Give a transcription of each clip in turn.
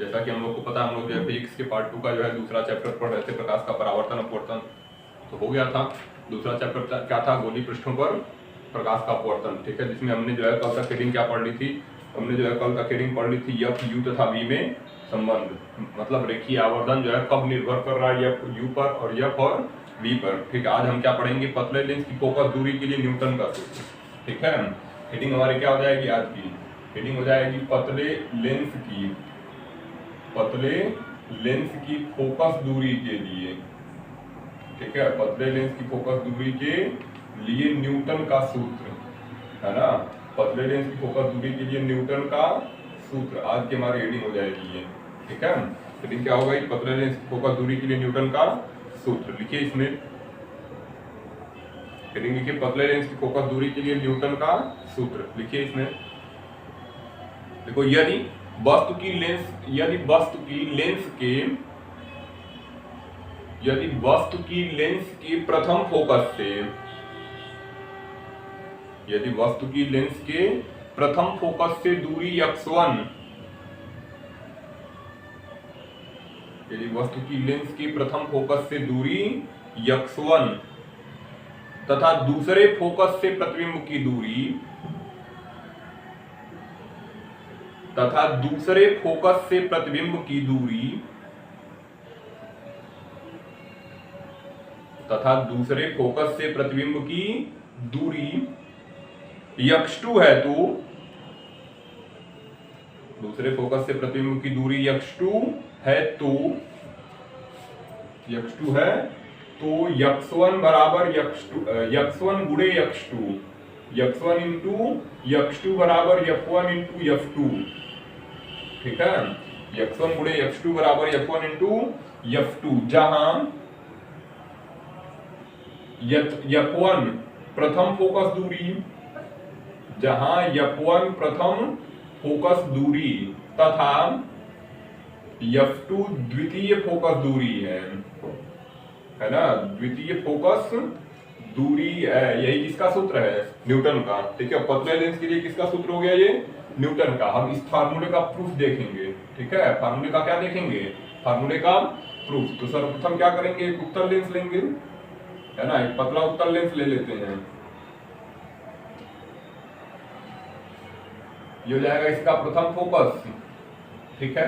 जैसा कि हम लोग को पता है, हम लोग जो है फिजिक्स के पार्ट 2 का जो है दूसरा चैप्टर पढ़ रहे थे, प्रकाश का परावर्तन अपवर्तन तो हो गया था। दूसरा चैप्टर क्या था, गोलीय पृष्ठों पर प्रकाश का अपवर्तन, ठीक है, जिसमें हमने जो है कल तक हेडिंग क्या पढ़ ली थी, हमने जो है कल तक हेडिंग पढ़ ली थी एफ यू तथा वी में संबंध, मतलब रेखीय आवर्धन जो है कब निर्भर कर रहा है एफ यू पर और एफ और वी पर। ठीक है, आज हम क्या पढ़ेंगे, पतले लेंस की फोकस दूरी के लिए न्यूटन का सूत्र। ठीक है, हेडिंग हमारी क्या हो जाएगी, आज की हेडिंग हो जाएगी पतले लेंस की फोकस दूरी के लिए। ठीक है, पतले लेंस की फोकस दूरी के लिए न्यूटन का सूत्र, है ना, पतले लेंस की फोकस दूरी के लिए न्यूटन का सूत्र आज की हमारी हेडिंग हो जाएगी ये। ठीक है, हेडिंग क्या होगा, पतले लेंस की फोकस दूरी के लिए न्यूटन का सूत्र। लिखिए इसमें हेडिंग लिखिए, पतले लेंस की फोकस दूरी के लिए न्यूटन का सूत्र लिखिए इसमें। देखो, यदि वस्तु की लेंस के प्रथम फोकस से, यदि वस्तु की लेंस के प्रथम फोकस से दूरी x1, यदि वस्तु की लेंस के प्रथम फोकस से दूरी x1 तथा दूसरे फोकस से प्रतिबिंब की दूरी x2 है तो दूसरे फोकस से प्रतिबिंब की दूरी x2 है तो x1 बराबर x1 गुणे x2, x1 इंटू x2 बराबर f1 इंटू f2। ठीक है, x1 गुणे x2 बराबर f1 इंटू f2, जहां f1 प्रथम फोकस दूरी तथा f2 द्वितीय फोकस दूरी है ना, द्वितीय फोकस दूरी है, यही किसका सूत्र है, न्यूटन का। ठीक है, पतले लेंस के लिए किसका सूत्र हो गया ये, न्यूटन का। हम इस फार्मूले का प्रूफ देखेंगे। ठीक है, फार्मूले का क्या देखेंगे, फार्मूले का प्रूफ। तो सर्वप्रथम क्या करेंगे, एक उत्तल लेंस लेंगे, है ना, एक पतला उत्तल लेंस ले लेते हैं। ये हो जाएगा इसका प्रथम फोकस, ठीक है,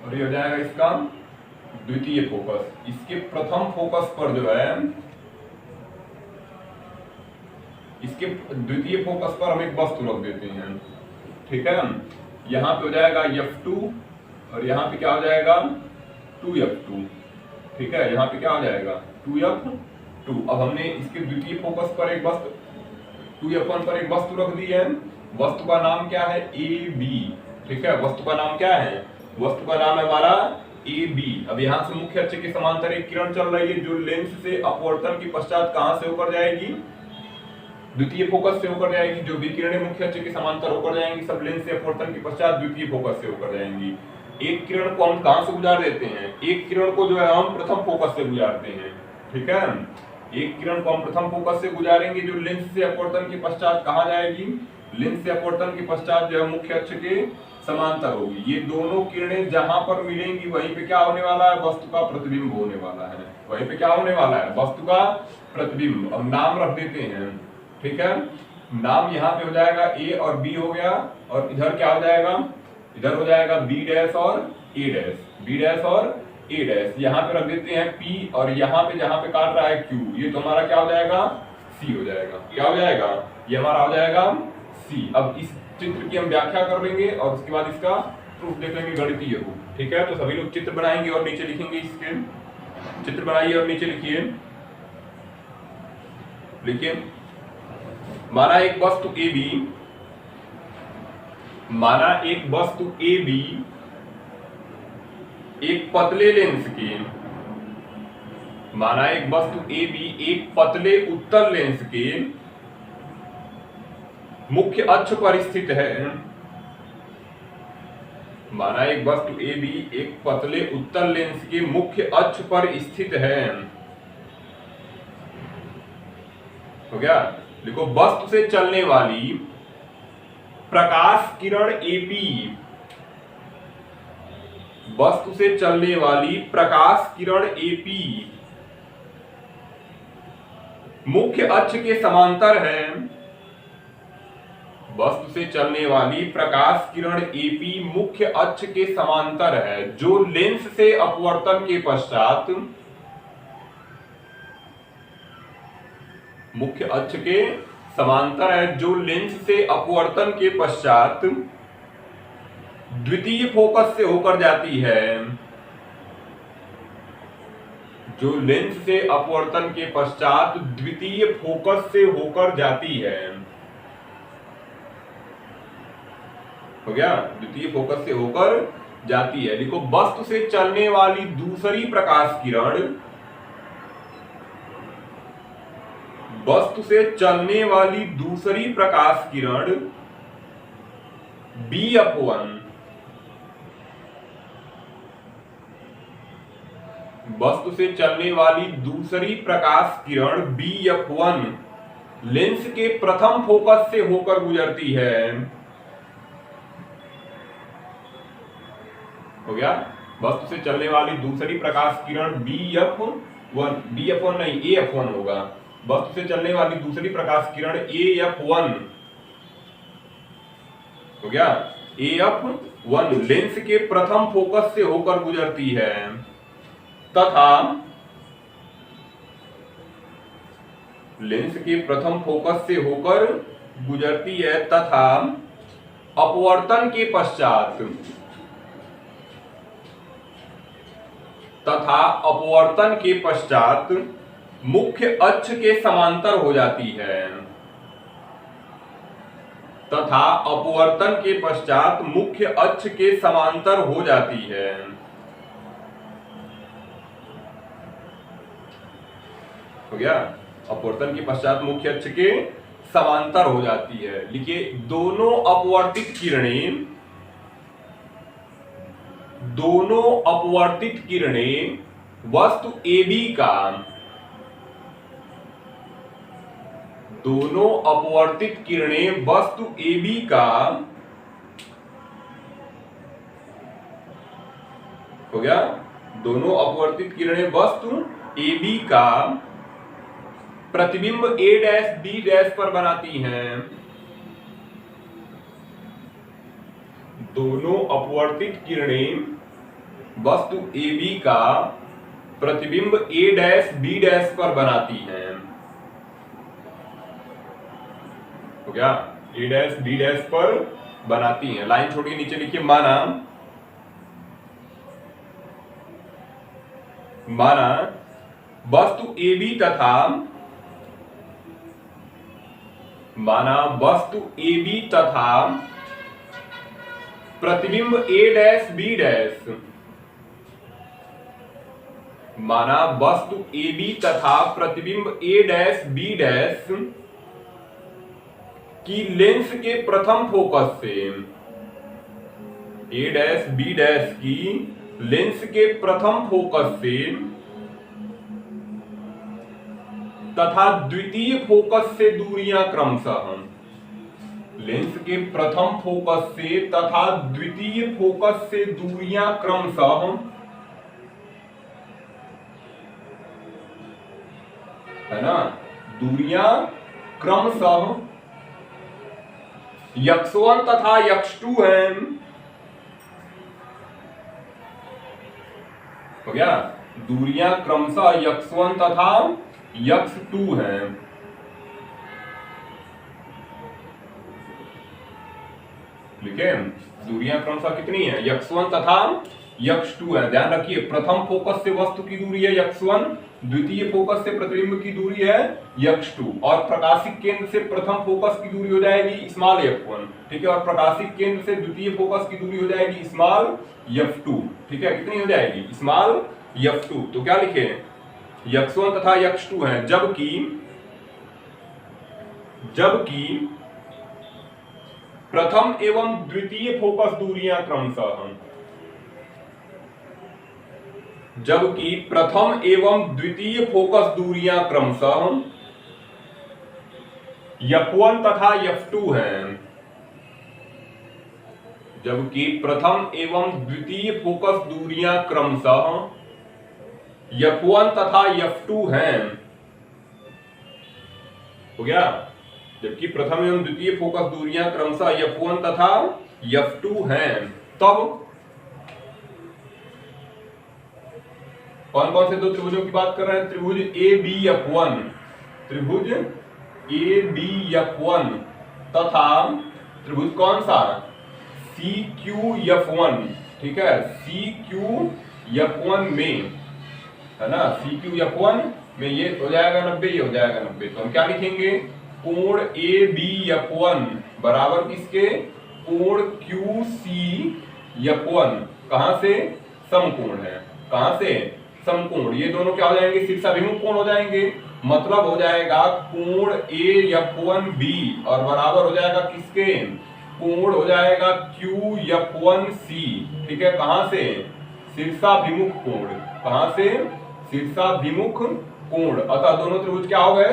और ये हो जाएगा इसका द्वितीय फोकस। इसके प्रथम फोकस पर जो है, इसके द्वितीय फोकस पर हम एक वस्तु रख देते हैं। ठीक है, यहां पे हो जाएगा f2 और यहां पे क्या हो जाएगा 2f2। ठीक है, यहां पे क्या हो जाएगा 2f2। अब हमने इसके द्वितीय फोकस पर एक वस्तु 2f1 पर एक वस्तु रख दी है। वस्तु का नाम क्या है, AB। ठीक है, वस्तु का नाम क्या है, वस्तु का नाम है हमारा AB। अब यहां से मुख्य अक्ष के समांतर एक किरण चल रही है जो लेंस से अपवर्तन के पश्चात कहां से होकर जाएगी, द्वितीय फोकस से होकर जाएगी। जो भी किरणें मुख्य अक्ष के समांतर होकर जाएंगी सब लेंस से अपवर्तन के पश्चात द्वितीय फोकस से होकर जाएंगी। एक किरण को हम कहां से गुजार देते हैं, एक किरण को जो है हम प्रथम फोकस से गुजारते हैं। ठीक है, एक किरण को हम प्रथम फोकस से गुजारेंगे जो लेंस से अपवर्तन के पश्चात कहां जाएगी, लेंस से अपवर्तन के पश्चात जो है मुख्य अक्ष के समांतर होगी। ये दोनों किरणें जहां पर मिलेंगी वहीं पे क्या होने वाला है, वस्तु का प्रतिबिंब होने वाला है। वहीं पे क्या होने वाला है, वस्तु का प्रतिबिंब। अब नाम रख देते हैं। ठीक है, नाम यहाँ पे हो जाएगा A और B हो गया, और इधर क्या हो जाएगा, इधर हो जाएगा B डैश और A डैश, B डैश और A डैश। यहाँ पे रख देते हैं P, और यहाँ पे जहाँ पे काट रहा है Q, ये तो हमारा क्या हो जाएगा, C हो जाएगा। क्या हो जाएगा, ये हमारा हो जाएगा C। अब इस चित्र की हम व्याख्या कर लेंगे और उसके बाद इसका प्रूफ देख लेंगे गणितीय रूप। ठीक है, तो सभी लोग चित्र बनाएंगे और नीचे लिखेंगे, इसके चित्र बनाइए और नीचे लिखिए। माना एक वस्तु AB एक पतले लेंस के, माना एक वस्तु AB एक पतले उत्तल लेंस के मुख्य अक्ष पर स्थित है। माना एक वस्तु AB एक पतले उत्तल लेंस के मुख्य अक्ष पर स्थित है। हो गया, देखो, वस्तु से चलने वाली प्रकाश किरण AB वस्तु से चलने वाली प्रकाश किरण एपी मुख्य अक्ष के समांतर है। वस्तु से चलने वाली प्रकाश किरण एपी मुख्य अक्ष के समांतर है, जो लेंस से अपवर्तन के पश्चात मुख्य अक्ष के समांतर है, जो लेंस से अपवर्तन के पश्चात द्वितीय फोकस से होकर जाती है। जो लेंस से अपवर्तन के पश्चात द्वितीय फोकस से होकर जाती है। हो गया, द्वितीय फोकस से होकर जाती है। देखो, वस्तु से चलने वाली दूसरी प्रकाश किरण, वस्तु से चलने वाली दूसरी प्रकाश किरण BF1, वस्तु से चलने वाली दूसरी प्रकाश किरण BF1 लेंस के प्रथम फोकस से होकर गुजरती है। हो गया, वस्तु से चलने वाली दूसरी प्रकाश किरण BF1 नहीं, AF1 होगा। वस्तु से चलने वाली दूसरी प्रकाश किरण AF1, हो गया, AF1 लेंस के प्रथम फोकस से होकर गुजरती है तथा लेंस के प्रथम फोकस से होकर गुजरती है तथा अपवर्तन के पश्चात मुख्य अक्ष के समांतर हो जाती है। तथा अपवर्तन के पश्चात मुख्य अक्ष के समांतर हो जाती है। हो गया, अपवर्तन के पश्चात मुख्य अक्ष के समांतर हो जाती है। लिखिए, दोनों अपवर्तित किरणें वस्तु AB का, दोनों अपवर्तित किरणें वस्तु AB का, हो गया, दोनों अपवर्तित किरणें वस्तु AB का प्रतिबिंब A', B' पर बनाती हैं। दोनों अपवर्तित किरणें वस्तु AB का प्रतिबिंब A', B' पर बनाती हैं। हो गया, A', B' पर बनाती हैं। लाइन छोड़िए, नीचे लिखिए, माना वस्तु AB तथा प्रतिबिंब A', B', माना वस्तु AB तथा प्रतिबिंब A', B' की लेंस के प्रथम फोकस से, A', B' की लेंस के प्रथम फोकस से तथा द्वितीय फोकस से दूरियां क्रमशः, लेंस के प्रथम फोकस से तथा द्वितीय फोकस से दूरियां क्रमशः, है ना, दूरियां क्रमशः X1 तथा X2 हैं। हो गया, दूरियां क्रमशः X1 तथा X2 हैं। लिखे, दूरियां क्रमशः कितनी है? X1 तथा X2 है। ध्यान रखिए, प्रथम फोकस से वस्तु की दूरी है X1, द्वितीय फोकस से प्रतिबिंब की दूरी है X2, और प्रकाशिक केंद्र से प्रथम फोकस की दूरी हो जाएगी स्मॉल f1, ठीक है, और प्रकाशिक केंद्र से द्वितीय फोकस की दूरी हो जाएगी स्मॉल f2, ठीक है, कितनी हो जाएगी? Small f2। तो क्या लिखे? X1 तथा X2 है, जबकि प्रथम एवं द्वितीय फोकस दूरियां क्रमशः, जबकि प्रथम एवं द्वितीय फोकस दूरियां क्रमशः F1 तथा F2 हैं, जबकि प्रथम एवं द्वितीय फोकस दूरियां क्रमशः F1 तथा F2 हैं। हो गया। जबकि प्रथम एवं द्वितीय फोकस दूरियां क्रमशः F1 तथा F2 हैं, तब कौन कौन से दो त्रिभुजों की बात कर रहे हैं? त्रिभुज ABF1, त्रिभुज ABF1 तथा त्रिभुज कौन सा? CQF1, ठीक है, CQF1 में, है ना, CQF1 में ये हो जाएगा 90, ये हो जाएगा 90। तो हम क्या लिखेंगे? कोण ABF1 बराबर किसके? कोण QCF1। कहां से? समकोण है। कहां से? समकोण। ये दोनों क्या हो जाएंगे? शीर्षाभिमुख कोण हो जाएंगे। मतलब हो जाएगा कोण AF1B और बराबर हो जाएगा किसके? कोण हो जाएगा QF1C, ठीक है। कहां से? शीर्षाभिमुख कोण। कहां से? शीर्षाभिमुख कोण। अतः दोनों त्रिभुज क्या हो गए?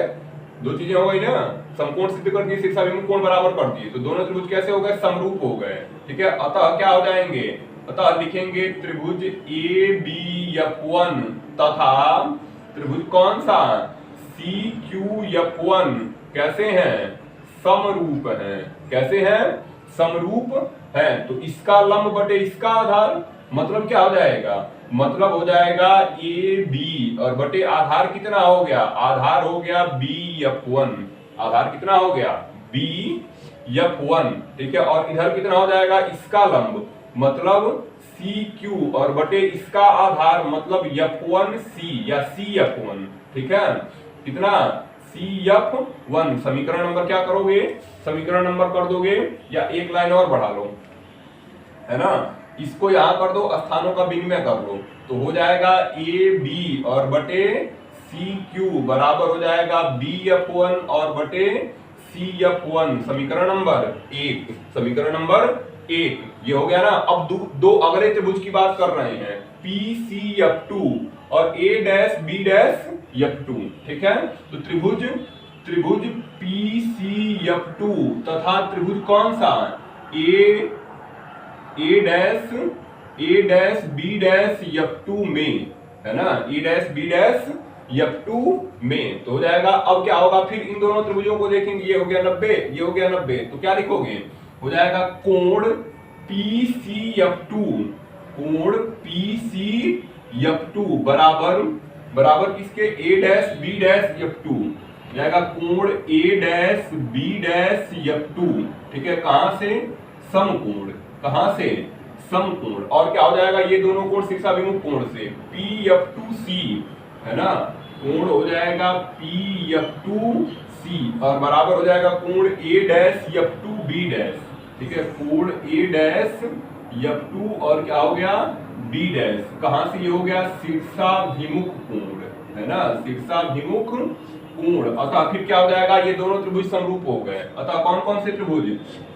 दो चीजें हो गई ना, समकोण सिद्ध कर दिए, शीर्षाभिमुख कोण बराबर कर दिए, तो दोनों त्रिभुज कैसे हो गए? समरूप हो गए, ठीक है। अतः क्या हो जाएंगे? अतः लिखेंगे त्रिभुज ABF1 तथा त्रिभुज कौन सा? CQF1 कैसे हैं? समरूप हैं। कैसे हैं? समरूप हैं। तो इसका लंब बटे इसका आधार, मतलब क्या हो जाएगा? मतलब हो जाएगा AB और बटे आधार कितना हो गया? आधार हो गया BF1। आधार कितना हो गया? BF1, ठीक है। और इधर कितना हो जाएगा? इसका लंब मतलब CQ और बटे इसका आधार मतलब F1C या CF1, ठीक है। कितना? CF1। समीकरण नंबर क्या करोगे? समीकरण नंबर कर दोगे या एक लाइन और बढ़ा लो, है ना। इसको यहां कर दो, स्थानों का विनिमय कर लो, तो हो जाएगा AB और बटे CQ बराबर हो जाएगा BF1 और बटे CF1। समीकरण नंबर 1। समीकरण नंबर 1 ये हो गया ना। अब दो अगले त्रिभुज की बात कर रहे हैं, PCF2 और A'-B'-F2, ठीक है। तो त्रिभुज PCF2 तथा त्रिभुज कौन सा? A'-B'-F2 में, है ना, A'-B'-F2 में। तो हो जाएगा, अब क्या होगा? फिर इन दोनों त्रिभुजों को देखेंगे, ये हो गया 90, ये हो गया 90, तो क्या लिखोगे? हो जाएगा कोण PCF2, कोण PCF2 बराबर किसके? A'-B'-F2 जाएगा कोण A'-B'-F2, ठीक है। कहां से? समकोण। कहां से? समकोण। और क्या हो जाएगा? ये दोनों कोण शीर्षाभिमुख कोण से PF2C, है ना, कोण हो जाएगा PF2C और बराबर हो जाएगा कोण A'-F2B', ठीक है। कोण A'-F2 और क्या हो गया? B'। कहां से ये हो गया? शीर्षाभिमुख कोण, है ना, शीर्षाभिमुख कोण। अतः फिर क्या हो जाएगा? ये दोनों त्रिभुज समरूप हो गए। अतः कौन कौन से त्रिभुज?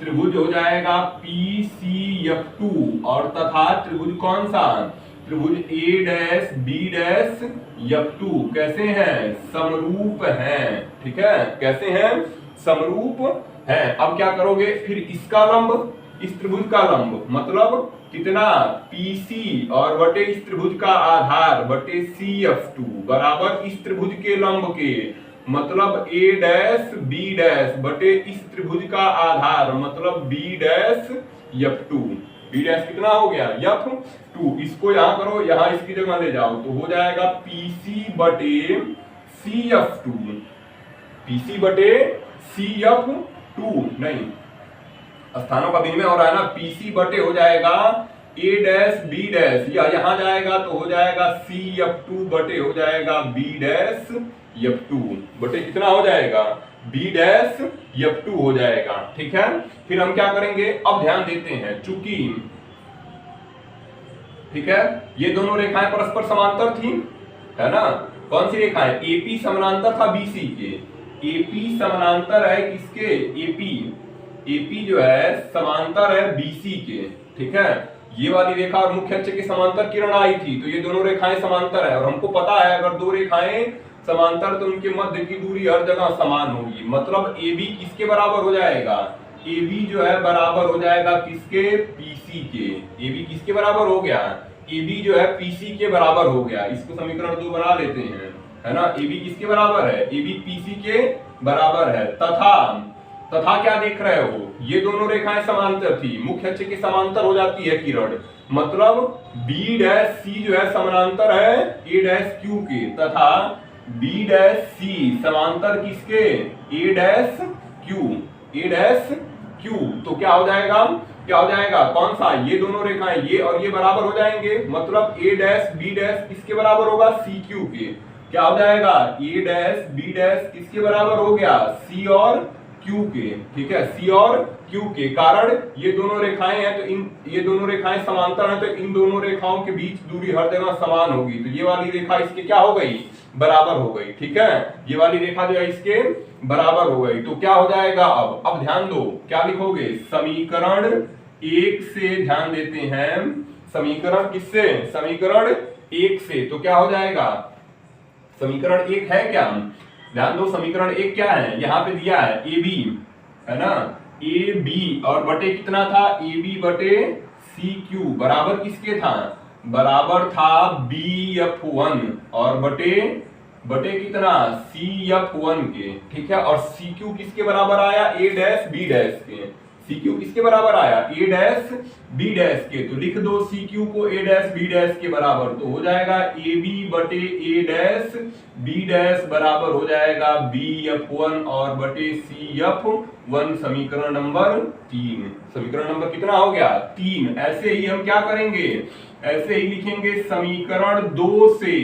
त्रिभुज हो जाएगा PCF2 और तथा त्रिभुज कौन सा? त्रिभुज A'-B'-F2 कैसे हैं? समरूप हैं, ठीक है। कैसे हैं? समरूप हैं। अब क्या करोगे? फिर इसका लंब, इस त्रिभुज का लंब मतलब कितना? PC और बटे इस त्रिभुज का आधार बटे CF2 बराबर इस त्रिभुज के लंब के मतलब A'-B' बटे इस त्रिभुज का आधार मतलब B'-F2। B' कितना हो गया? F2। इसको यहां करो, यहां इसकी जगह ले जाओ, तो हो जाएगा PC बटे CF2। PC बटे CF2 नहीं, स्थानों का विनिमय हो रहा है ना। PC बटे हो जाएगा A'-B', या यहां जाएगा तो हो जाएगा CF2 बटे हो जाएगा B'-F2 बटे कितना हो जाएगा? B'-F2 हो जाएगा, ठीक है। फिर हम क्या करेंगे? अब ध्यान देते हैं, चूंकि ठीक है ये दोनों रेखाएं परस्पर समांतर थी, है ना। कौन सी रेखाएं? AP समानांतर था BC के। AP समानांतर है किसके? AP जो है समांतर है BC के, ठीक है। ये वाली रेखा और मुख्य अक्ष के समांतर किरण आई थी, तो ये दोनों रेखाएं समांतर है। और हमको पता है अगर दो रेखाएं समांतर तो उनके मध्य की दूरी हर जगह समान होगी। मतलब AB किसके बराबर हो जाएगा? AB जो है बराबर हो जाएगा किसके? PC PC के, AB किसके बराबर हो गया, AB जो है PC के बराबर हो गया। इसको समीकरण 2 बना लेते हैं, है ना। AB किसके बराबर है, AB PC के बराबर है। तथा तथा क्या देख रहे हो, ये दोनों रेखाएं समांतर थी, मुख्य अक्ष के समांतर हो जाती है किरण, मतलब B डैश C जो है समांतर है A डैश Q के, तथा B डैश C समांतर किसके, A डैश Q। तो क्या हो जाएगा, कौन सा, ये दोनों रेखाएं ये और ये बराबर हो जाएंगे, मतलब A डैश B डैश किसके बराबर होगा, CQ के। क्या हो जाएगा, A डैश B डैश किसके बराबर हो गया, C और Q के, ठीक है, C और Q के। कारण ये दोनों रेखाएं हैं, तो ये दोनों रेखाएं समांतर हैं, तो इन दोनों रेखाओं के बीच दूरी हर जगह समान होगी, तो ये वाली रेखा इसके क्या हो गई, बराबर हो गई, ठीक है। ये वाली रेखा जो है इसके बराबर हो गई। तो क्या हो जाएगा, अब ध्यान दो, क्या लिखोगे, समीकरण 1 से ध्यान देते हैं, समीकरण किससे, समीकरण 1 से। तो क्या हो जाएगा, समीकरण 1 है क्या, ध्यान दो, समीकरण 1 क्या है, यहाँ पे दिया है AB, है ना, AB और बटे कितना था, AB बटे CQ बराबर किसके था, बराबर था BF1 और बटे कितना, CF1 के, ठीक है। और CQ किसके बराबर आया, A डैश B डैश के, CQ किसके बराबर आया, A डैश B डैश के। तो लिख दो CQ को A डैश B डैश के बराबर, तो हो जाएगा AB बटे A डैश B डैश बराबर हो जाएगा BF1 और बटे CF1, समीकरण नंबर 3। समीकरण नंबर कितना हो गया, 3। ऐसे ही हम क्या करेंगे, ऐसे ही लिखेंगे समीकरण 2 से,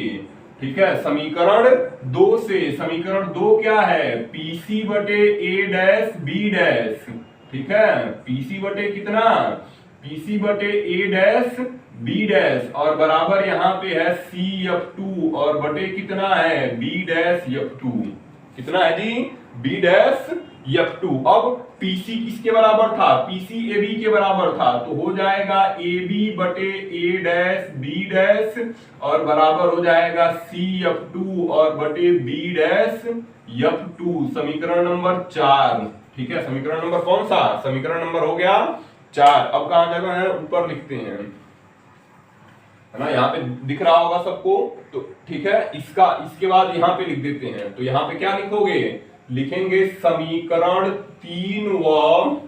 ठीक है, समीकरण 2 से। समीकरण 2 क्या है, PC बटे A डैश B डैश, ठीक है, PC बटे कितना, PC बटे A डैश B डैश और बराबर यहाँ पे है CF2 और बटे कितना है B डैश F2, कितना है जी, B डैश F2। अब PC किसके बराबर था, PC AB के बराबर था, तो हो जाएगा AB बटे A डैश B डैश और बराबर हो जाएगा CF2 और बटे B डैश F2, समीकरण नंबर 4, ठीक है। समीकरण नंबर कौन सा, समीकरण नंबर हो गया 4। अब कहां जगह है, ऊपर लिखते हैं, है ना, यहाँ पे दिख रहा होगा सबको, तो ठीक है। इसके बाद यहाँ पे लिख देते हैं, तो यहाँ पे क्या लिखोगे, लिखेंगे समीकरण 3 व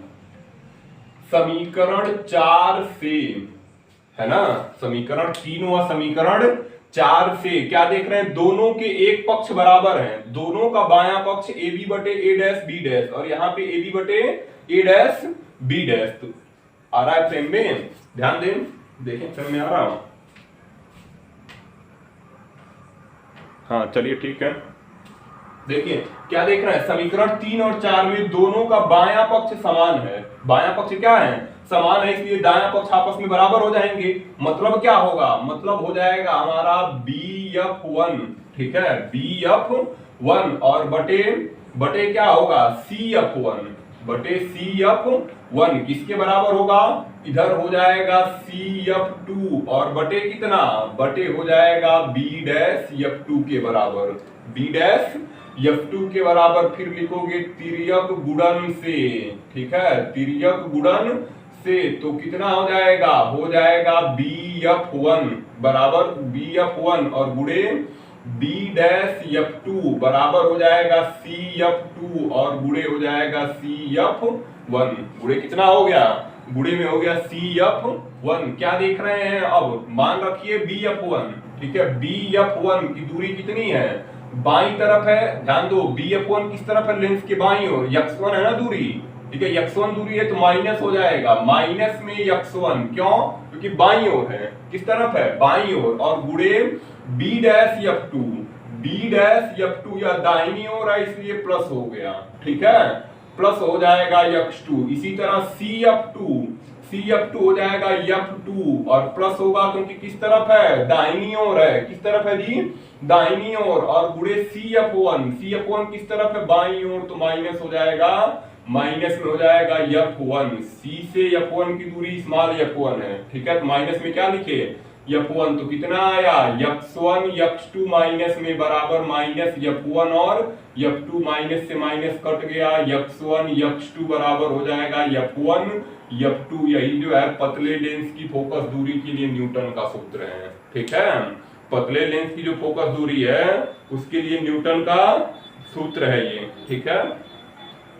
समीकरण 4 से, है ना, समीकरण 3 व समीकरण 4 से क्या देख रहे हैं, दोनों के एक पक्ष बराबर हैं, दोनों का बायां पक्ष AB बटे A डैश B डैश और यहाँ पे AB बटे A डैश B डैश। तो आ रहा है फ्रेम में, ध्यान दें, देखें फ्रेम में आ रहा हूं, हाँ चलिए ठीक है। देखिए क्या देख रहे हैं, समीकरण 3 और 4 में दोनों का बायां पक्ष समान है, बायां पक्ष क्या है, समान है, इसलिए दायां पक्ष आपस में बराबर हो जाएंगे। मतलब क्या होगा, मतलब हो जाएगा हमारा BF1, ठीक है, BF1 और बटे क्या होगा, CF1 बटे CF1 किसके बराबर होगा, इधर हो जाएगा CF2 और बटे कितना, बटे हो जाएगा B डैश F2 के बराबर, B डैश F2 के बराबर। फिर लिखोगे तिर्यक गुणन से, ठीक है, तिर्यक गुणन से, तो कितना हो जाएगा BF1 बराबर BF1 और गुणे B डैश F2 बराबर हो जाएगा CF2 और गुणे हो जाएगा CF1, गुणे कितना हो गया, गुणे में हो गया CF1। क्या देख रहे हैं, अब मान रखिए BF1, ठीक है, BF1 की दूरी कितनी है, बाई तरफ है, ध्यान दो, BF1 किस तरफ है, लेंस के बाई ओर, x1 है ना दूरी, ठीक है, x1 दूरी है तो माइनस हो जाएगा, माइनस में x1, क्यों, क्योंकि बाई ओर है, किस तरफ है, बाई ओर, और गुणे B डैश F2 या दाहिनी ओर है इसलिए प्लस हो गया, ठीक है, प्लस हो जाएगा x2। इसी तरह CF2 हो जाएगा F2 और प्लस होगा क्योंकि किस तरफ है, दाहिनी ओर है, किस तरफ है जी, दाहिनी ओर, और गुणे CF1 किस तरफ है, बाईं ओर, तो माइनस हो जाएगा, माइनस में हो जाएगा F1, C से F1 की दूरी स्मॉल f1 है, ठीक है, तो माइनस में क्या लिखे F1 तो कितना आया x1 x2 माइनस में बराबर माइनस F1 और F2 माइनस से माइनस कट गया x1 x2 बराबर हो जाएगा F1 F2। यही जो है पतले लेंस की फोकस दूरी के लिए न्यूटन का सूत्र है। ठीक है, पतले लेंस की जो फोकस दूरी है उसके लिए न्यूटन का सूत्र है ये। ठीक है,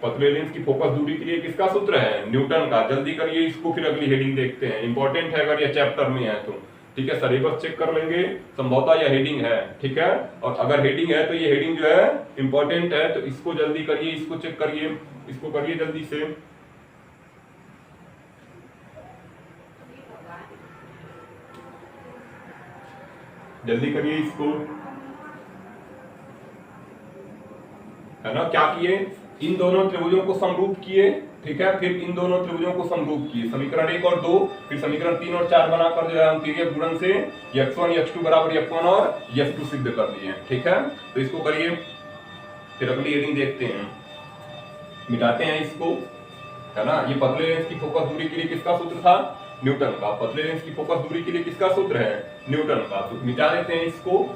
पतले लेंस की फोकस दूरी के लिए किसका सूत्र है न्यूटन का। जल्दी करिए इसको, फिर अगली हेडिंग देखते हैं, इंपॉर्टेंट है अगर ये चैप्टर में है तो। ठीक है, सिलेबस चेक कर लेंगे, संभवतः यह हेडिंग है। ठीक है, और अगर हेडिंग है तो ये हेडिंग जो है इंपॉर्टेंट है, तो इसको जल्दी करिए, इसको चेक करिए, इसको करिए जल्दी से। जल्दी करिए इसको, है ना। क्या किए, इन दोनों त्रिभुजों को समरूप किए। ठीक है, फिर इन दोनों त्रिभुजों को समरूप किए, समीकरण 1 और 2, फिर समीकरण 3 और 4 बनाकर जो है हम तिर्यक गुणन से x1 x2 बराबर f1 और f2 सिद्ध कर दिए। ठीक है, तो इसको करिए, फिर अगली हेडिंग देखते हैं, मिटाते हैं इसको, है ना। ये पतले लेंस की फोकस दूरी के लिए किसका सूत्र था न्यूटन का। पतले लेंस की फोकस दूरी के लिए किसका सूत्र है न्यूटन का। तो मिटा देते हैं इसको।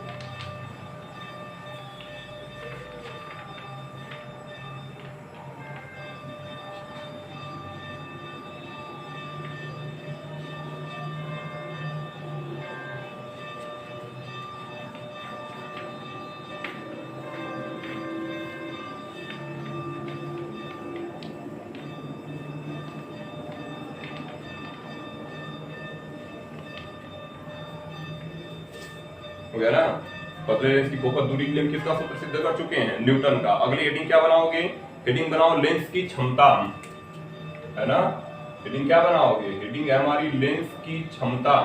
हो गया ना, पतले लेंस की फोकस दूरी के लिए हम किसका सूत्र सिद्ध कर चुके हैं न्यूटन का। अगली हेडिंग क्या बनाओगे, हेडिंग बनाओ लेंस की क्षमता, है ना। हेडिंग क्या बनाओगे, हेडिंग है हमारी लेंस की क्षमता।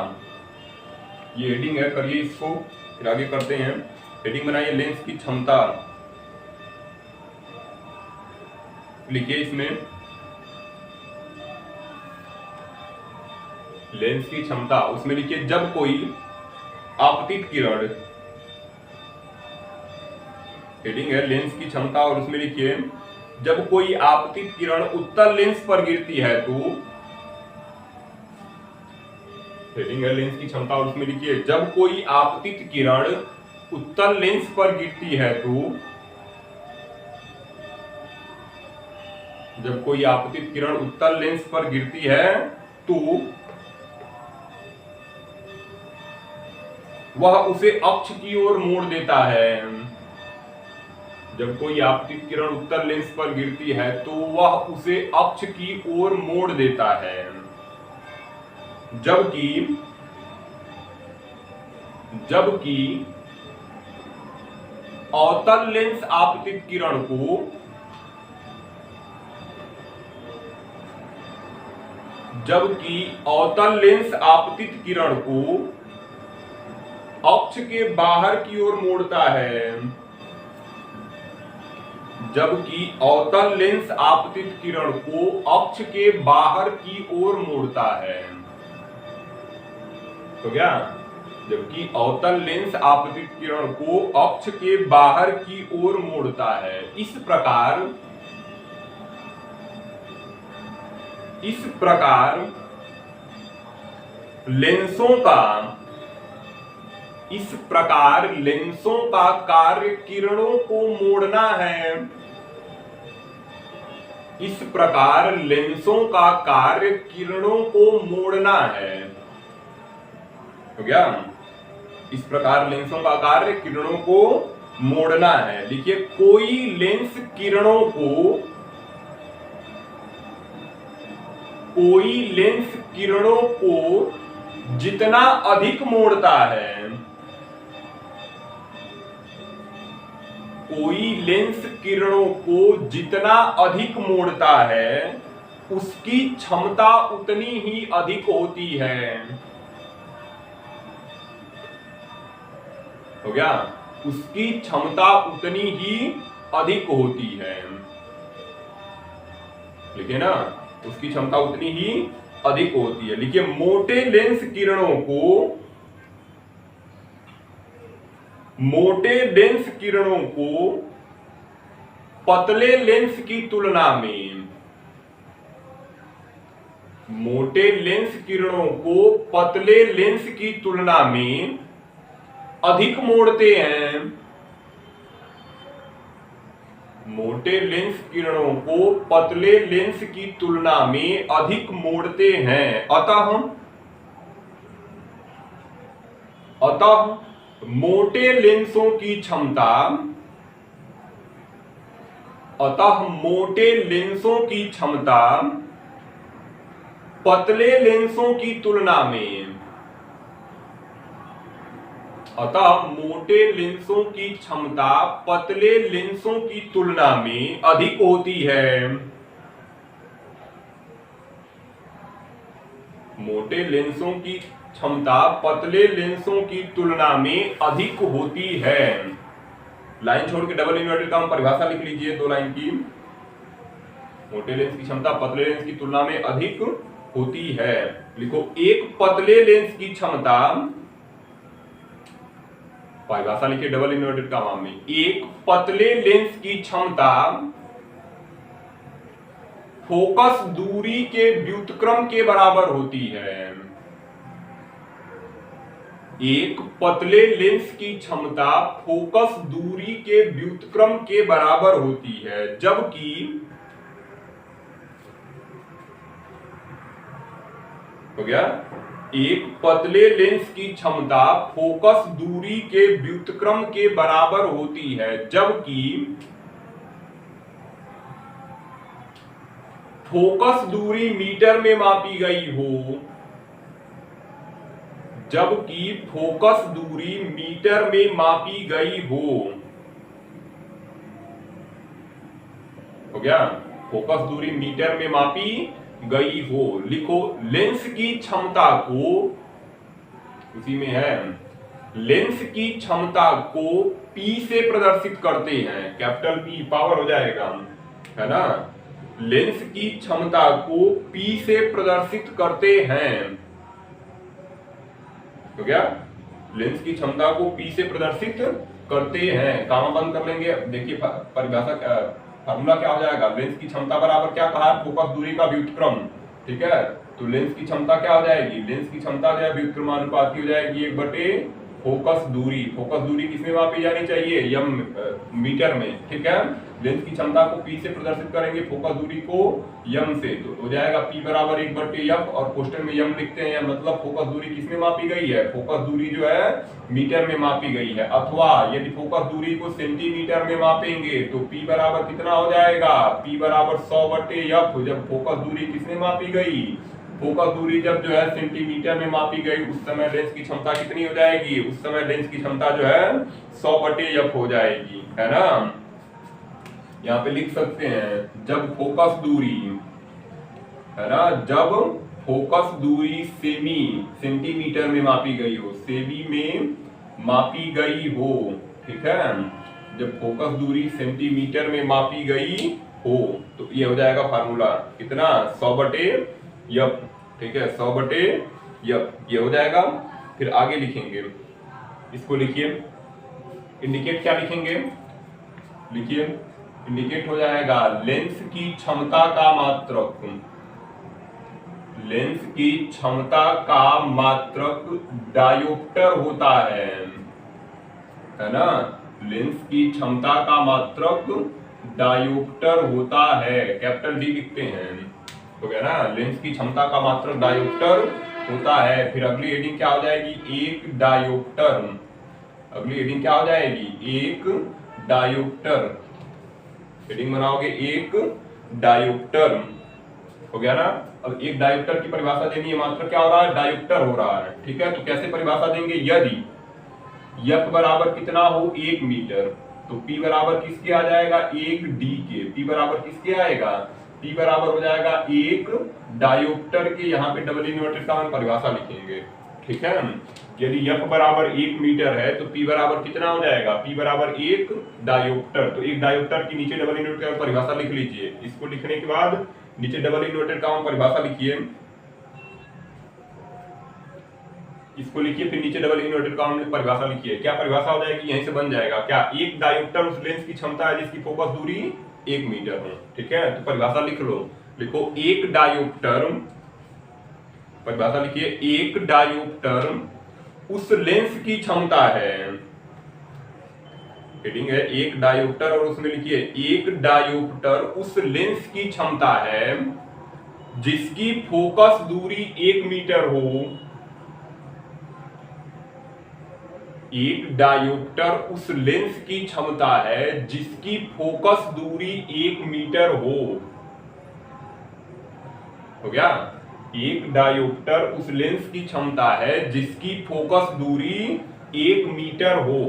ये हेडिंग है, करिए इसको, फिर आगे करते हैं। हेडिंग बनाइए लेंस की क्षमता, लिखिए इसमें लेंस की क्षमता, उसमें लिखिए जब कोई आपतित किरण, हेडिंग है लेंस की क्षमता और उसमें लिखिए जब कोई आपतित किरण उत्तल लेंस पर गिरती है तो, हेडिंग है लेंस की क्षमता और उसमें लिखिए जब कोई आपतित किरण उत्तल लेंस पर गिरती है तो, जब कोई आपतित किरण उत्तल लेंस पर गिरती है तो वह उसे अक्ष की ओर मोड़ देता है। जब कोई आपतित किरण उत्तल लेंस पर गिरती है तो वह उसे अक्ष की ओर मोड़ देता है, जबकि अवतल लेंस आपतित किरण को, जबकि अवतल लेंस आपतित किरण को अक्ष के बाहर की ओर मोड़ता है, जबकि अवतल लेंस आपतित किरण को अक्ष के बाहर की ओर मोड़ता है। तो क्या, जबकि अवतल लेंस आपतित किरण को अक्ष के बाहर की ओर मोड़ता है। इस प्रकार लेंसों का कार्य किरणों को मोड़ना है। इस प्रकार लेंसों का कार्य किरणों को मोड़ना है। हो गया, इस प्रकार लेंसों का कार्य किरणों को मोड़ना है। लिखिए कोई लेंस किरणों को जितना अधिक मोड़ता है, कोई लेंस किरणों को जितना अधिक मोड़ता है उसकी क्षमता उतनी ही अधिक होती है। हो गया, उसकी क्षमता उतनी ही अधिक होती है। लिखिए ना, उसकी क्षमता उतनी ही अधिक होती है। लिखिए मोटे लेंस किरणों को पतले लेंस की तुलना में, मोटे लेंस किरणों को पतले लेंस की तुलना में अधिक मोड़ते हैं। मोटे लेंस किरणों को पतले लेंस की तुलना में अधिक मोड़ते हैं। अतः मोटे लेंसों की क्षमता पतले लेंसों की तुलना में मोटे लेंसों की क्षमता पतले लेंसों की तुलना में अधिक होती है। मोटे लेंसों की क्षमता पतले लेंसों की तुलना में अधिक होती है। लाइन छोड़ के डबल इन्वर्टेड कॉमा परिभाषा लिख लीजिए 2 लाइन की। मोटे लेंस की क्षमता पतले लेंस की तुलना में अधिक होती है। लिखो, एक पतले लेंस की क्षमता, परिभाषा लिखिए डबल इन्वर्टेड कॉमा में, एक पतले लेंस की क्षमता फोकस दूरी के व्युत्क्रम के बराबर होती है। एक पतले लेंस की क्षमता फोकस दूरी के व्युत्क्रम के बराबर होती है, जबकि हो गया, एक पतले लेंस की क्षमता फोकस दूरी के व्युत्क्रम के बराबर होती है, जबकि फोकस दूरी मीटर में मापी गई हो। जबकि फोकस दूरी मीटर में मापी गई हो गया, फोकस दूरी मीटर में मापी गई हो। लिखो, लेंस की क्षमता को, उसी में है, लेंस की क्षमता को P से प्रदर्शित करते हैं। कैपिटल P पावर हो जाएगा, है ना। लेंस की क्षमता को P से प्रदर्शित करते हैं, तो क्या, लेंस की क्षमता को P से प्रदर्शित करते हैं। कामा बंद कर लेंगे। देखिए परिभाषा, फार्मूला क्या हो जाएगा, लेंस की क्षमता बराबर क्या कहा, फोकस दूरी का व्युत्क्रम। ठीक है, तो लेंस की क्षमता क्या हो जाएगी, लेंस की क्षमता जो है व्युत्क्रमानुपाती हो जाएगी 1/, फोकस दूरी। फोकस दूरी किसमें मापी जानी चाहिए, यम मीटर में। ठीक है, लेंस की क्षमता को P से प्रदर्शित करेंगे, फोकस दूरी को यम से, तो हो जाएगा P बराबर 1/f, और क्वेश्चन में यम लिखते हैं, मतलब फोकस दूरी किसमें मापी गई है, फोकस दूरी जो है मीटर में मापी गई है। अथवा यदि फोकस दूरी को सेंटीमीटर में मापेंगे तो P बराबर कितना हो जाएगा, P बराबर 100/f। जब फोकस दूरी किसमें मापी गई, फोकस दूरी जब जो है सेंटीमीटर में मापी गई, उस समय लेंस की क्षमता कितनी हो जाएगी, उस समय लेंस की क्षमता जो है 100/f हो जाएगी, है ना। यहाँ पे लिख सकते हैं, जब फोकस दूरी, है ना, जब फोकस दूरी सेंटीमीटर में मापी गई हो, सेमी में मापी गई हो। ठीक है, जब फोकस दूरी सेंटीमीटर में मापी गई हो तो ये हो जाएगा फार्मूला कितना, 100/f। ठीक है, 100/f ये हो जाएगा। फिर आगे लिखेंगे, इसको लिखिए, इंडिकेट क्या लिखेंगे, लिखिए, इंडिकेट हो जाएगा लेंस की क्षमता का मात्रक। लेंस की क्षमता का मात्रक डायोप्टर होता है ना। लेंस की क्षमता का मात्रक डायोप्टर होता है, कैपिटल डी लिखते हैं, हो गया ना। लेंस की क्षमता का मात्रक डायोप्टर होता है। फिर अगली हेडिंग क्या हो जाएगी, एक डायोप्टर। अगली हेडिंग क्या हो जाएगी, एक डायोप्टर। हेडिंग बनाओगे एक डायोप्टर, हो गया ना। अब एक डायोप्टर की परिभाषा देनी है, मात्रक क्या हो रहा है, डायोप्टर हो रहा है। ठीक है, तो कैसे परिभाषा देंगे, यदि F बराबर कितना हो 1 मीटर, तो P बराबर किसके आ जाएगा, 1d के। P बराबर किसके आएगा, P बराबर हो जाएगा 1 डायोप्टर के। यहाँ पे डबल इन्वर्टेड का हम परिभाषा लिखेंगे। ठीक है, यदि F बराबर 1 मीटर है तो P बराबर कितना हो जाएगा, P बराबर 1 डायोप्टर। तो एक डायोप्टर की नीचे डबल इन्वर्टेड का परिभाषा लिख लीजिए। इसको लिखने के बाद नीचे डबल इन्वर्टेड का परिभाषा लिखिए, इसको लिखिए, फिर नीचे डबल इन्वर्टेड का परिभाषा लिखिए। क्या परिभाषा हो जाएगी, यहीं से बन जाएगा क्या, एक डायोप्टर उस लेंस की क्षमता है जिसकी फोकस दूरी 1 मीटर है। ठीक है, तो परिभाषा लिख लो, लिखो एक डायोप्टर परिभाषा लिखिए, एक डायोप्टर उस लेंस की क्षमता है, हेडिंग है एक डायोप्टर और उसमें लिखिए एक डायोप्टर उस लेंस की क्षमता है जिसकी फोकस दूरी 1 मीटर हो। एक डायोप्टर उस लेंस की क्षमता है जिसकी फोकस दूरी 1 मीटर हो गया। एक डायोप्टर उस लेंस की क्षमता है जिसकी फोकस दूरी 1 मीटर हो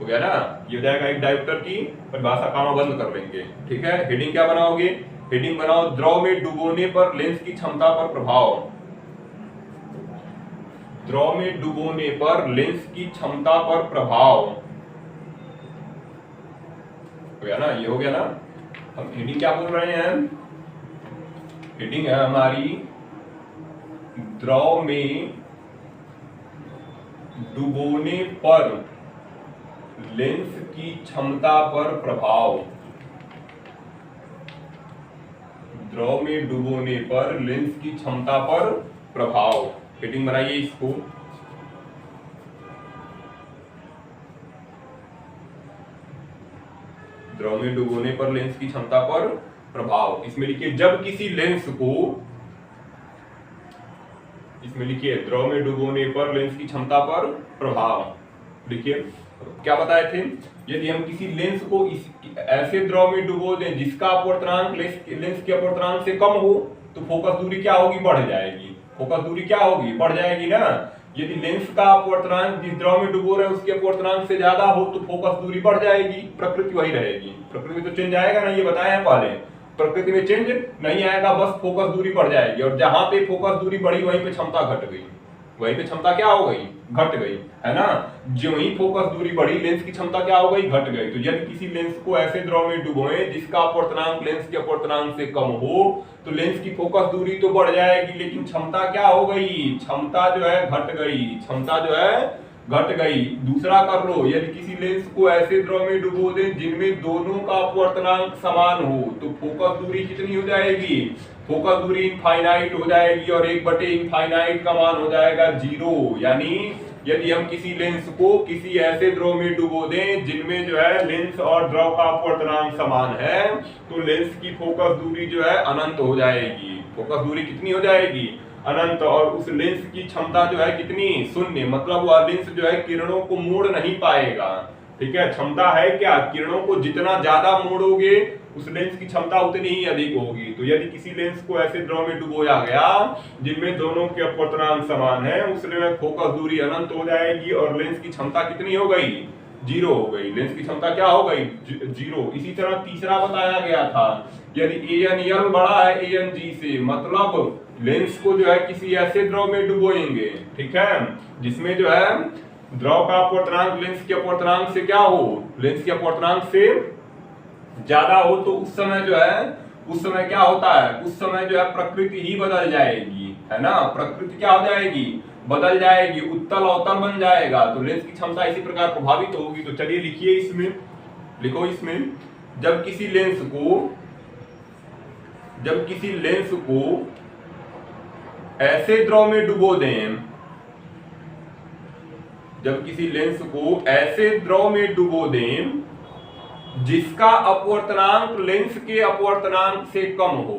गया ना। ये हो जाएगा एक डायोप्टर की परिभाषा, कामा बंद कर लेंगे। ठीक है, हेडिंग क्या बनाओगे, हेडिंग बनाओ द्रव में डुबोने पर लेंस की क्षमता पर प्रभाव। द्रव में डुबोने पर लेंस की क्षमता पर प्रभाव हो गया ना, ये हो गया ना। हम हेडिंग क्या बोल रहे हैं, हेडिंग है हमारी द्रव में डुबोने पर लेंस की क्षमता पर प्रभाव। द्रव में डुबोने पर लेंस की क्षमता पर प्रभाव, हेडिंग बनाइए इसको। द्रव में डुबोने पर लेंस की क्षमता पर प्रभाव, इसमें लिखिए जब किसी लेंस को, इसमें लिखिए द्रव में डुबोने पर लेंस की क्षमता पर प्रभाव। देखिए क्या बताए थे, यदि हम किसी लेंस को ऐसे द्रव में डुबो दें जिसका अपवर्तनांक लेंस के अपवर्तनांक से कम हो तो फोकस दूरी क्या होगी, बढ़ जाएगी। फोकस दूरी क्या होगी, बढ़ जाएगी ना। यदि लेंस का अपवर्तनांक जिस द्रव में डुबो रहे हैं उसके अपवर्तनांक से ज्यादा हो तो फोकस दूरी बढ़ जाएगी, प्रकृति वही रहेगी। प्रकृति में तो चेंज आएगा ना, ये बताया है पहले, प्रकृति में चेंज नहीं आएगा, बस फोकस दूरी बढ़ जाएगी। और जहां पे फोकस दूरी बढ़ी वहीं पे क्षमता घट गई, वहीं पे क्षमता क्या हो गई, घट गई, है ना। जो ही फोकस दूरी बढ़ी लेंस की क्षमता क्या हो गई, घट गई। तो यदि किसी लेंस को ऐसे द्रव में डुबोएं जिसका अपवर्तनांक लेंस के अपवर्तनांक से कम हो तो लेंस की फोकस दूरी तो बढ़ जाएगी लेकिन क्षमता क्या हो गई, क्षमता जो है घट गई, क्षमता जो है घट गई। दूसरा कर लो, यदि किसी लेंस को ऐसे द्रव में डुबो दें जिनमें दोनों का अपवर्तनांक समान हो तो फोकस दूरी कितनी हो जाएगी, फोकस दूरी इनफाइनाइट हो जाएगी और 1/इनफाइनाइट का मान हो जाएगा 0। यानी यदि हम किसी लेंस को किसी ऐसे द्रव में डुबो दें जिनमें जो है लेंस और द्रव का अपवर्तनांक समान है तो लेंस की फोकस दूरी जो है अनंत हो जाएगी। फोकस दूरी कितनी हो जाएगी, अनंत। और उस लेंस की क्षमता जो है कितनी, 0। मतलब वह लेंस जो है किरणों को मोड़ नहीं पाएगा। ठीक है, क्षमता है क्या, किरणों को जितना ज्यादा मोड़ोगे उस लेंस की क्षमता उतनी ही अधिक होगी। तो यदि किसी लेंस को ऐसे द्रव में डुबोया गया जिनमें दोनों के अपवर्तनांक समान है उसमें फोकस दूरी अनंत हो जाएगी और लेंस की क्षमता कितनी हो गई, 0 हो गई। लेंस की क्षमता क्या हो गई, 0। इसी तरह तीसरा बताया गया था, यदि AN बड़ा है ANG से, मतलब लेंस को जो है किसी ऐसे द्रव में डुबोएंगे, ठीक है, जिसमें जो है द्रव का अपवर्तनांक लेंस के अपवर्तनांक से क्या हो, लेंस के अपवर्तनांक से ज्यादा हो तो उस समय जो है, उस समय क्या होता है, उस समय जो है प्रकृति ही बदल जाएगी, है ना। प्रकृति क्या हो जाएगी, बदल जाएगी, उत्तल अवतल बन जाएगा। तो लेंस की क्षमता इसी प्रकार प्रभावित होगी। तो चलिए लिखिए, इसमें लिखो, इसमें जब किसी लेंस को ऐसे द्रव में डुबो दें, जब किसी लेंस को ऐसे द्रव में डुबो दें जिसका अपवर्तनांक लेंस के अपवर्तनांक से कम हो,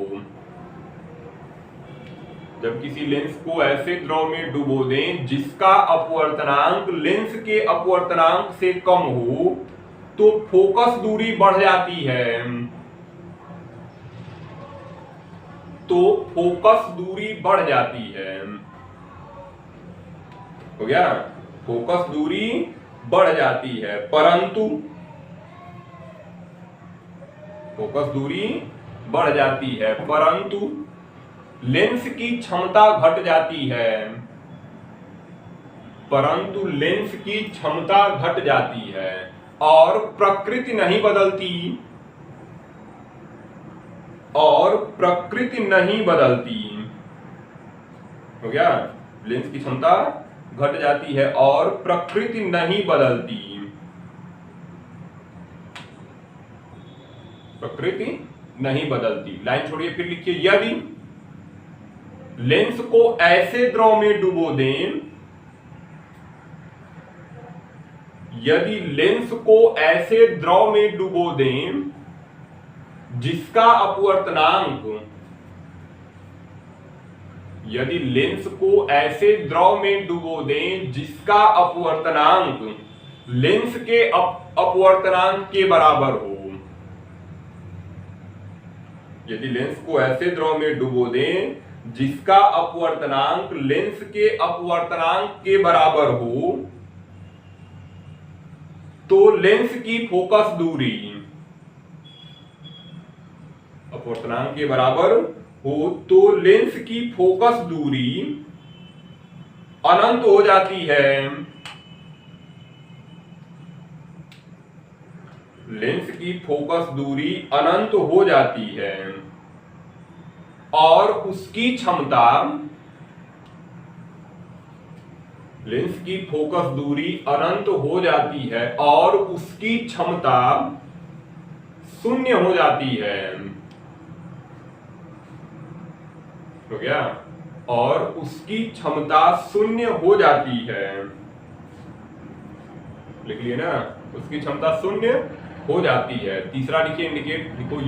जब किसी लेंस को ऐसे द्रव में डुबो दें जिसका अपवर्तनांक लेंस के अपवर्तनांक से कम हो तो फोकस दूरी बढ़ जाती है, तो फोकस दूरी बढ़ जाती है। हो गया, फोकस दूरी बढ़ जाती है, परंतु फोकस दूरी बढ़ जाती है परंतु लेंस की क्षमता घट जाती है, परंतु लेंस की क्षमता घट जाती है और प्रकृति नहीं बदलती, और प्रकृति नहीं बदलती। हो गया, लेंस की क्षमता घट जाती है और प्रकृति नहीं बदलती, प्रकृति नहीं बदलती। लाइन छोड़िए, फिर लिखिए, लेंस को ऐसे द्रव में डुबो दें, यदि लेंस को ऐसे द्रव में डुबो दें जिसका अपवर्तनांक, यदि लेंस को ऐसे द्रव में डुबो दें जिसका अपवर्तनांक लेंस के अपवर्तनांक के बराबर हो, यदि लेंस को ऐसे द्रव में डुबो दें जिसका अपवर्तनांक लेंस के अपवर्तनांक के बराबर हो, तो लेंस की फोकस दूरी अपवर्तनांक के बराबर हो तो लेंस की फोकस दूरी अनंत हो जाती है। लेंस की फोकस दूरी अनंत हो जाती है और उसकी क्षमता, लेंस की फोकस दूरी अनंत हो जाती है और उसकी क्षमता शून्य हो जाती है। हो गया? और उसकी क्षमता शून्य हो जाती है। लिख लिए ना, उसकी क्षमता शून्य हो जाती है। तीसरा लिखिए, इंडिकेट लिखो,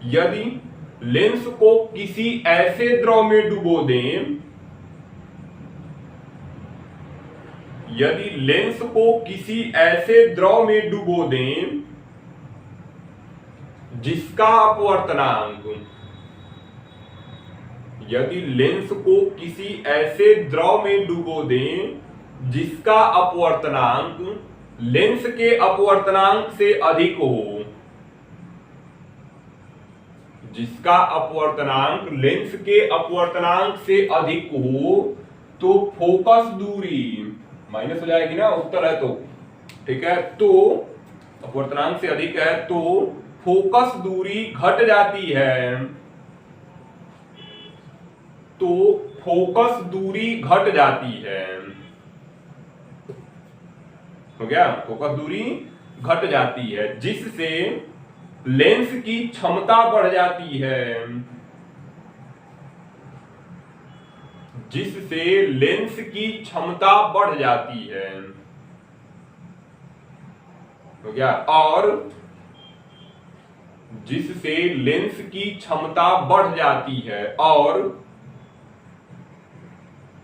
यदि लेंस को किसी ऐसे द्रव में डुबो दें, यदि लेंस को किसी ऐसे द्रव में डुबो दें जिसका अपवर्तनांक, यदि लेंस को किसी ऐसे द्रव में डुबो दें जिसका अपवर्तनांक लेंस के अपवर्तनांक से अधिक हो, जिसका अपवर्तनांक लेंस के अपवर्तनांक से अधिक हो, तो फोकस दूरी माइनस हो जाएगी ना, उत्तर है तो, ठीक है, तो अपवर्तनांक से अधिक है तो फोकस दूरी घट जाती है, तो फोकस दूरी घट जाती है। हो गया? फोकस दूरी घट जाती है जिससे लेंस की क्षमता बढ़ जाती है, जिससे लेंस की क्षमता बढ़ जाती है। हो गया? और जिससे लेंस की क्षमता बढ़ जाती है और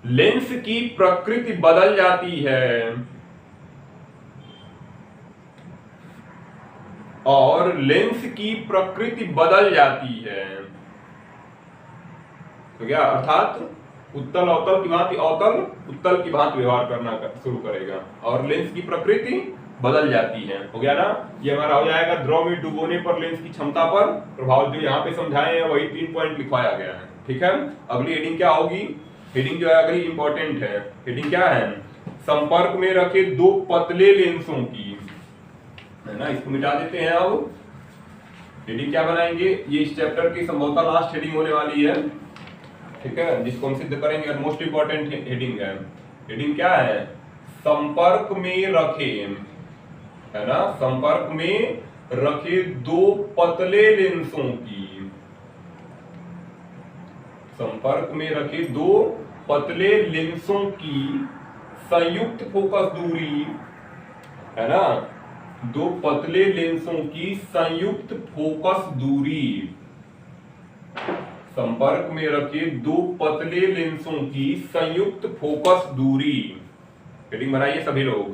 लेंस की प्रकृति बदल जाती है, और लेंस की प्रकृति बदल जाती है। तो क्या अर्थात उत्तल अवतल की भांति अवतल उत्तल की भांति व्यवहार करना शुरू करेगा और लेंस की प्रकृति बदल जाती है। हो गया ना? ये हमारा हो जाएगा द्रव में डुबोने पर लेंस की क्षमता पर प्रभाव। जो यहाँ पे समझाए हैं वही 3 पॉइंट लिखवाया गया है। ठीक है, अगली हेडिंग क्या होगी? हेडिंग जो है अगली इंपॉर्टेंट है। हेडिंग क्या है? संपर्क में रखे 2 पतले लेंसों की, है ना, इसको मिटा देते हैं। अब हेडिंग क्या बनाएंगे? ये इस चैप्टर की संभवतः लास्ट हेडिंग होने वाली है। ठीक है, जिसको हम सिद्ध करेंगे, मोस्ट इंपॉर्टेंट हेडिंग है। हेडिंग क्या है? संपर्क में रखे, है ना, संपर्क में रखे 2 पतले लेंसों की, संपर्क में रखे 2 पतले लेंसों की संयुक्त फोकस दूरी, है ना, 2 पतले लेंसों की संयुक्त फोकस दूरी, संपर्क में रखे 2 पतले लेंसों की संयुक्त फोकस दूरी। हेडिंग बनाइए सभी लोग।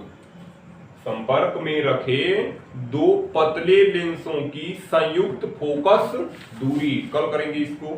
संपर्क में रखे 2 पतले लेंसों की संयुक्त फोकस दूरी। कल करेंगे इसको।